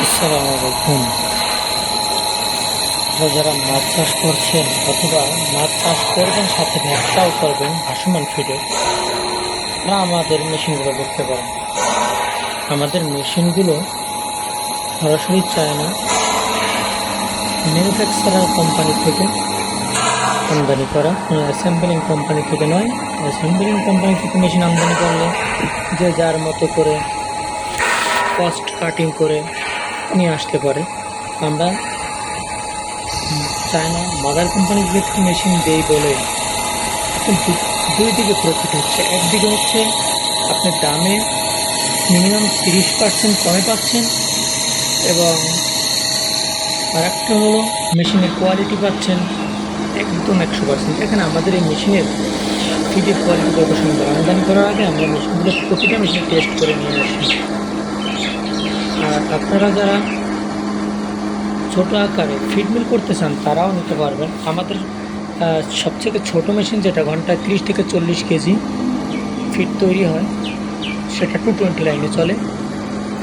আসসালামু আলাইকুম। আপনারা যারা মাছ চাষ করছেন অথবা মাছ চাষ করবেন, সাথে ব্যবসাও করবেন ভাসমান ফিডে, তারা আমাদের মেশিনগুলো দেখতে পারেন। আমাদের মেশিনগুলো সরাসরি চায়না ম্যানুফ্যাকচারার কোম্পানি থেকে আমদানি করা, কোনো অ্যাসেম্বলিং কোম্পানি থেকে নয়। অ্যাসেম্বলিং কোম্পানি থেকে মেশিন আমদানি করলে যে যার মতো করে কস্ট কাটিং করে নিয়ে আসতে পারে। আমরা চায়না মাদার কোম্পানি থেকে মেশিন দেই বলে এখন দুই দিকে প্রফিট হচ্ছে। একদিকে হচ্ছে আপনার দামে মিনিমাম 30% কমে পাচ্ছেন, এবং আরেকটা হলো মেশিনের কোয়ালিটি পাচ্ছেন একদম 100%। এখানে আমাদের এই মেশিনের ফিডের কোয়ালিটি কত সুন্দর। আমদানি করার আগে আমরা মেশিনগুলো প্রতিটা মেশিন টেস্ট করে নিয়ে আসি। আর আপনারা যারা ছোট আকারে ফিড মিল করতে চান তারাও নিতে পারবেন। আমাদের সবথেকে ছোট মেশিন যেটা ঘন্টায় 30 থেকে 40 কেজি ফিড তৈরি হয়, সেটা 220 লাইনে চলে।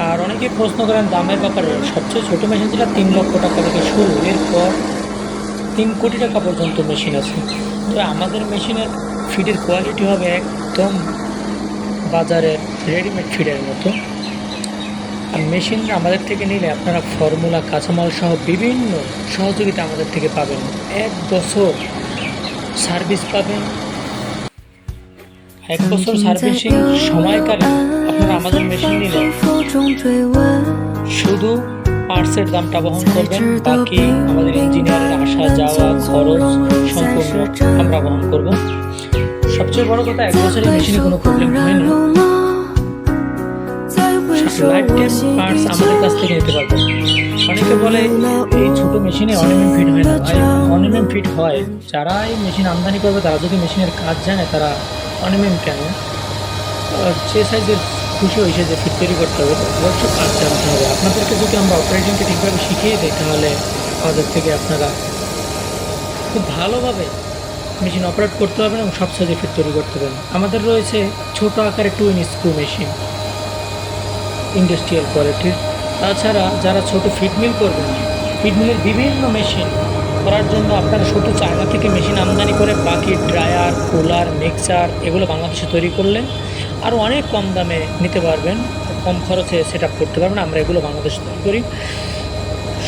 আর অনেকে প্রশ্ন করেন দামের ব্যাপারে। সবচেয়ে ছোটো মেশিন যেটা 3 লক্ষ টাকা থেকে শুরু, এরপর 3 কোটি টাকা পর্যন্ত মেশিন আছে। তো আমাদের মেশিনের ফিডের কোয়ালিটি হবে একদম বাজারের রেডিমেড ফিডের মতো। আর মেশিন আমাদের থেকে নিলে আপনারা ফর্মুলা, কাঁচামাল সহ বিভিন্ন সহযোগিতা আমাদের থেকে পাবেন। 1 বছর সার্ভিস পাবেন। 1 বছর সার্ভিসিং সময়কালে আপনারা আমাদের মেশিন নিলে শুধু পার্টসের দামটা বহন করবেন, বাকি আমাদের ইঞ্জিনিয়ারের আসা যাওয়া খরচ সম্পূর্ণ আমরা বহন করব। সবচেয়ে বড় কথা, 1 বছরের মেশিনে কোনো প্রবলেম হয় না। লাইফ টাইম পার্টস আমাদের কাছ থেকে নিতে পারবেন। অনেকে বলে এই ছোটো মেশিনে অনিয়ম ফিট হয় না। ভাই, অনিয়ম ফিট হয়। যারা এই মেশিন আমদানি করবে তারা যদি মেশিনের কাজ জানে, তারা অনিয়ম কেন, যে সাইজের খুশি হয়েছে যে ফিট তৈরি করতে হবে, অবশ্যই কাজ জানতে হবে। আপনাদেরকে যদি আমরা অপারেটিংকে ঠিকভাবে শিখিয়ে দিই, তাহলে আমাদের থেকে আপনারা খুব ভালোভাবে মেশিন অপারেট করতে পারবেন এবং সব সাইজে ফিট তৈরি করতে পারবেন। আমাদের রয়েছে ছোটো আকারে 2 ইঞ্চ স্ক্রু মেশিন, ইন্ডাস্ট্রিয়াল কোয়ালিটির। তাছাড়া যারা ছোট ফিড মিল করবেন, ফিড মিলের বিভিন্ন মেশিন করার জন্য আপনারা শুধু চায়না থেকে মেশিন আমদানি করে বাকি ড্রায়ার, কুলার, মিক্সার এগুলো বাংলাদেশে তৈরি করলে আরও অনেক কম দামে নিতে পারবেন, কম খরচে সেট আপ করতে পারবেন। আমরা এগুলো বাংলাদেশে তৈরি করি।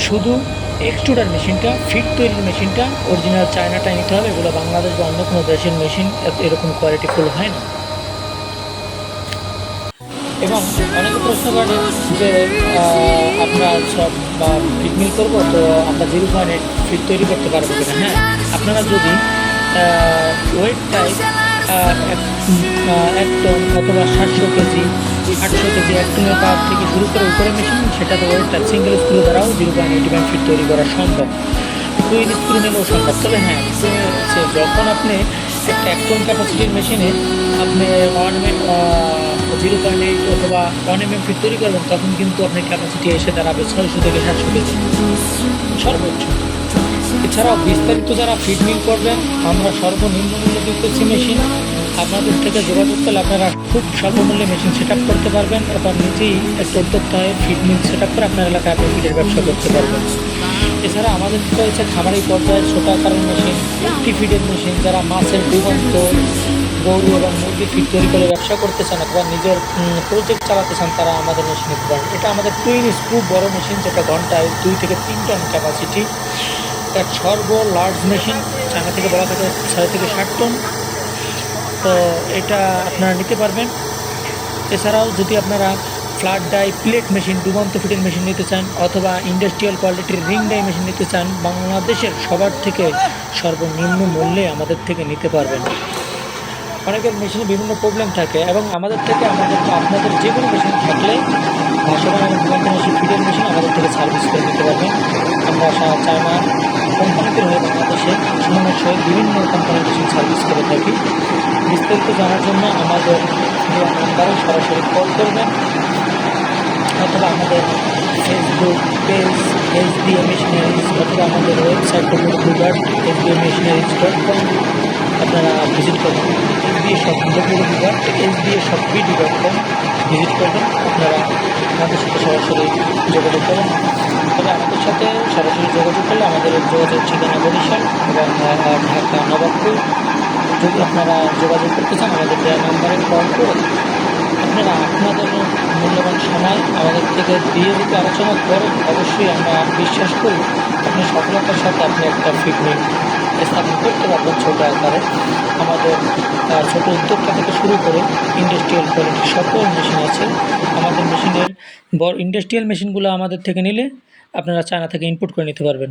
শুধু এক্সট্রুডার মেশিনটা, ফিড তৈরির মেশিনটা অরিজিনাল চায়নাটাই নিতে হবে। এগুলো বাংলাদেশ বা অন্য কোনো দেশের মেশিন এরকম কোয়ালিটিফুল হয় না। এবং অনেকে প্রশ্ন করে যে আমরা সব ফিড মিল করবো, তো আমরা 0.8 ফিড তৈরি করতে পারবো কিনা। হ্যাঁ, আপনারা যদি ওয়েটটাই 1 টন অথবা 700 কেজি, 800 কেজি, 1 টনের পাওয়ার থেকে শুরু করে উপরে মেশিন, সেটাতে ওয়েটটা সিঙ্গেল স্ক্রু দ্বারাও 0.81 ফিট তৈরি করা সম্ভব। 2 ইঞ্চ স্ক্রু নিলেও সম্ভব। তবে হ্যাঁ, যখন আপনি একটা 1 টন ক্যাপাসিটির মেশিনে আপনি 0.8 অথবা 1 mm ফিট তৈরি করবেন, তখন কিন্তু আপনার ক্যাপাসিটি এসে দাঁড়াবে 600 থেকে 700 কেজি সর্বোচ্চ। এছাড়াও বিস্তারিত যারা ফিড মিল করবেন, আমরা সর্বনিম্ন মূল্যে দিতেছি মেশিন। আপনাদের থেকে যোগাযোগ করলে আপনারা খুব স্বল্পমূল্যে মেশিন সেট আপ করতে পারবেন এবং নিজেই একটা উদ্যোক্তা হয়ে ফিড মিল সেট আপ করে আপনার এলাকায় আপনি ফিডের ব্যবসা করতে পারবেন। এছাড়া আমাদের রয়েছে খামারি পর্যায়ে ছোটো আকারের মেশিন, ফিডের মেশিন। যারা মাছের ডুবন্ত, গরু এবং মুরগি ফিড তৈরি করে ব্যবসা করতে চান অথবা নিজের প্রজেক্ট চালাতে চান, তারা আমাদের মেশিন নিতে পারেন। এটা আমাদের 2 ইঞ্চ খুব বড় মেশিন, যেটা ঘন্টায় 2 থেকে 3 টন ক্যাপাসিটি। এটা লার্জ মেশিন, চায়না থেকে বলা থাকে 6 থেকে 7 টন। তো এটা আপনারা নিতে পারবেন। এছাড়াও যদি আপনারা ফ্ল্যাট ডাই প্লেট মেশিন, ডুবন্ত ফিটের মেশিন নিতে চান অথবা ইন্ডাস্ট্রিয়াল কোয়ালিটির রিং ডাই মেশিন নিতে চান, বাংলাদেশের সবার থেকে সর্বনিম্ন মূল্যে আমাদের থেকে নিতে পারবেন। অনেকের মেশিনে বিভিন্ন প্রবলেম থাকে এবং আপনাদের যে কোনো মেশিন থাকলে ভাসমান এবং ডুবন্ত মেশিন, ফিডের মেশিন আমাদের থেকে সার্ভিস করে নিতে পারবেন। আমরা চায়না কোম্পানিতে হয়ে বাংলাদেশে সুনামের সহিত বিভিন্ন কোম্পানির মেশিন সার্ভিস করে থাকি। বিস্তারিত জানার জন্য আমাদের নাম্বারে সরাসরি কল করবেন অথবা আমাদের ফেসবুক পেজ SBA মেশিনারিজ অথবা আমাদের ওয়েবসাইট www.sbamachineries.com আপনারা ভিজিট করবেন। SBA শপ SBA-shopbd.com ভিজিট করবেন। আপনারা আমাদের সাথে সরাসরি যোগাযোগ করুন। তবে আমাদের সাথে সরাসরি যোগাযোগ করলে আমাদের যোগাযোগ ঠিকানা বরিশাল এবং ঢাকা নবাবপুর। যদি আপনারা যোগাযোগ করতে চান আমাদের দেওয়া নাম্বারে কল করে আপনারা আপনাদের মূল্যবান সময় আমাদের থেকে দিয়ে যদি আলোচনা করেন, অবশ্যই আমরা বিশ্বাস করি আপনি সফলতার সাথে আপনি একটা ফিটনেস স্থাপন করতে পারবেন ছোটো আকারে। আমাদের ছোটো উদ্যোক্তা থেকে শুরু করে ইন্ডাস্ট্রিয়াল কোয়ালিটির সকল মেশিন আছে। আমাদের মেশিনের ইন্ডাস্ট্রিয়াল মেশিনগুলো আমাদের থেকে নিলে আপনারা চায়না থেকে ইম্পোর্ট করে নিতে পারবেন।